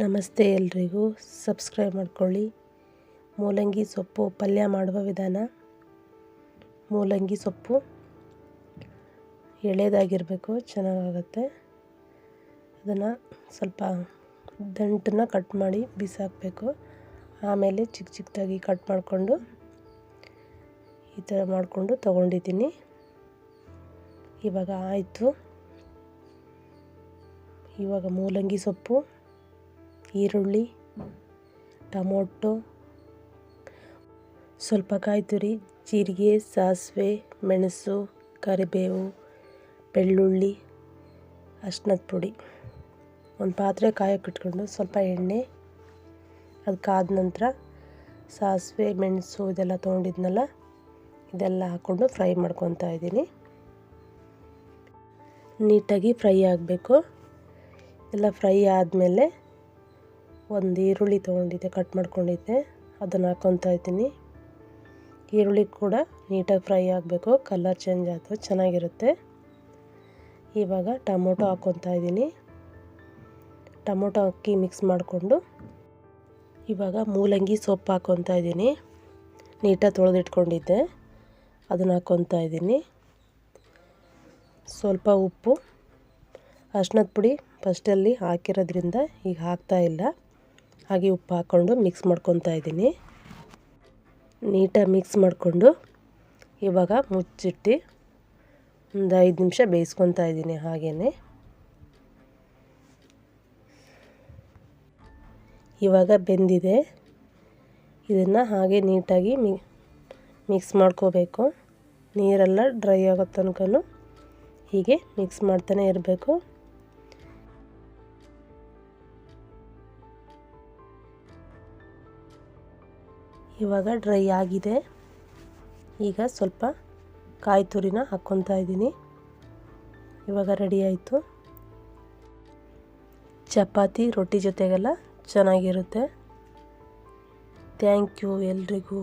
ನಮಸ್ತೆ ಎಲ್ರಿಗೂ, ಸಬ್ಸ್ಕ್ರೈಬ್ ಮಾಡ್ಕೊಳ್ಳಿ. ಮೂಲಂಗಿ ಸೊಪ್ಪು ಪಲ್ಯ ಮಾಡುವ ವಿಧಾನ. ಮೂಲಂಗಿ ಸೊಪ್ಪು ಎಳೆದಾಗಿರಬೇಕು, ಚೆನ್ನಾಗಾಗುತ್ತೆ. ಅದನ್ನು ಸ್ವಲ್ಪ ದಂಟನ್ನ ಕಟ್ ಮಾಡಿ ಬಿಸಾಕಬೇಕು. ಆಮೇಲೆ ಚಿಕ್ಕ ಚಿಕ್ಕದಾಗಿ ಕಟ್ ಮಾಡಿಕೊಂಡು ಈ ಥರ ಮಾಡಿಕೊಂಡು ತೊಗೊಂಡಿದ್ದೀನಿ. ಇವಾಗ ಆಯಿತು. ಇವಾಗ ಮೂಲಂಗಿ ಸೊಪ್ಪು, ಈರುಳ್ಳಿ, ಟೊಮೊಟೊ, ಸ್ವಲ್ಪ ಕಾಯಿ ತುರಿ, ಜೀರಿಗೆ, ಸಾಸಿವೆ, ಮೆಣಸು, ಕರಿಬೇವು, ಬೆಳ್ಳುಳ್ಳಿ, ಅರಿಶಿನದ ಪುಡಿ, ಒಂದು ಪಾತ್ರೆ ಕಾಯೋಕೆ ಇಟ್ಕೊಂಡು ಸ್ವಲ್ಪ ಎಣ್ಣೆ, ಅದು ಕಾದ ನಂತರ ಸಾಸಿವೆ, ಮೆಣಸು ಇದೆಲ್ಲ ತೊಗೊಂಡಿದ್ನಲ್ಲ ಇದೆಲ್ಲ ಹಾಕ್ಕೊಂಡು ಫ್ರೈ ಮಾಡ್ಕೊತಾ ಇದ್ದೀನಿ. ನೀಟಾಗಿ ಫ್ರೈ ಆಗಬೇಕು. ಎಲ್ಲ ಫ್ರೈ ಆದಮೇಲೆ ಒಂದು ಈರುಳ್ಳಿ ತೊಗೊಂಡಿದ್ದೆ, ಕಟ್ ಮಾಡ್ಕೊಂಡಿದ್ದೆ, ಅದನ್ನು ಹಾಕ್ಕೊತಾ ಇದ್ದೀನಿ. ಈರುಳ್ಳಿ ಕೂಡ ನೀಟಾಗಿ ಫ್ರೈ ಆಗಬೇಕು, ಕಲರ್ ಚೇಂಜ್ ಆಯಿತು ಚೆನ್ನಾಗಿರುತ್ತೆ. ಇವಾಗ ಟೊಮೊಟೊ ಹಾಕ್ಕೊತಾ ಇದ್ದೀನಿ. ಟೊಮೊಟೊ ಹಾಕಿ ಮಿಕ್ಸ್ ಮಾಡಿಕೊಂಡು ಇವಾಗ ಮೂಲಂಗಿ ಸೊಪ್ಪು ಹಾಕ್ಕೊತಾ ಇದ್ದೀನಿ. ನೀಟಾಗಿ ತೊಳೆದಿಟ್ಕೊಂಡಿದ್ದೆ, ಅದನ್ನು ಹಾಕ್ಕೊತಾ ಇದ್ದೀನಿ. ಸ್ವಲ್ಪ ಉಪ್ಪು, ಅರಿಶಿನದ ಪುಡಿ ಫಸ್ಟಲ್ಲಿ ಹಾಕಿರೋದ್ರಿಂದ ಈಗ ಹಾಕ್ತಾಯಿಲ್ಲ, ಹಾಗೆ ಉಪ್ಪು ಹಾಕ್ಕೊಂಡು ಮಿಕ್ಸ್ ಮಾಡ್ಕೊತಾ ಇದ್ದೀನಿ. ನೀಟಾಗಿ ಮಿಕ್ಸ್ ಮಾಡಿಕೊಂಡು ಇವಾಗ ಮುಚ್ಚಿಟ್ಟು ಒಂದು 5 ನಿಮಿಷ ಬೇಯಿಸ್ಕೊತಾ ಇದ್ದೀನಿ. ಹಾಗೆಯೇ ಇವಾಗ ಬೆಂದಿದೆ. ಇದನ್ನು ಹಾಗೆ ನೀಟಾಗಿ ಮಿಕ್ಸ್ ಮಾಡ್ಕೋಬೇಕು. ನೀರೆಲ್ಲ ಡ್ರೈ ಆಗೋ ತನಕ ಹೀಗೆ ಮಿಕ್ಸ್ ಮಾಡ್ತಾನೆ ಇರಬೇಕು. ಇವಾಗ ಡ್ರೈ ಆಗಿದೆ. ಈಗ ಸ್ವಲ್ಪ ಕಾಯಿ ತುರಿನ ಹಾಕ್ಕೊತಾ ಇದ್ದೀನಿ. ಇವಾಗ ರೆಡಿ ಆಯಿತು. ಚಪಾತಿ ರೊಟ್ಟಿ ಜೊತೆಗೆಲ್ಲ ಚೆನ್ನಾಗಿರುತ್ತೆ. ಥ್ಯಾಂಕ್ ಯು ಎಲ್ರಿಗೂ.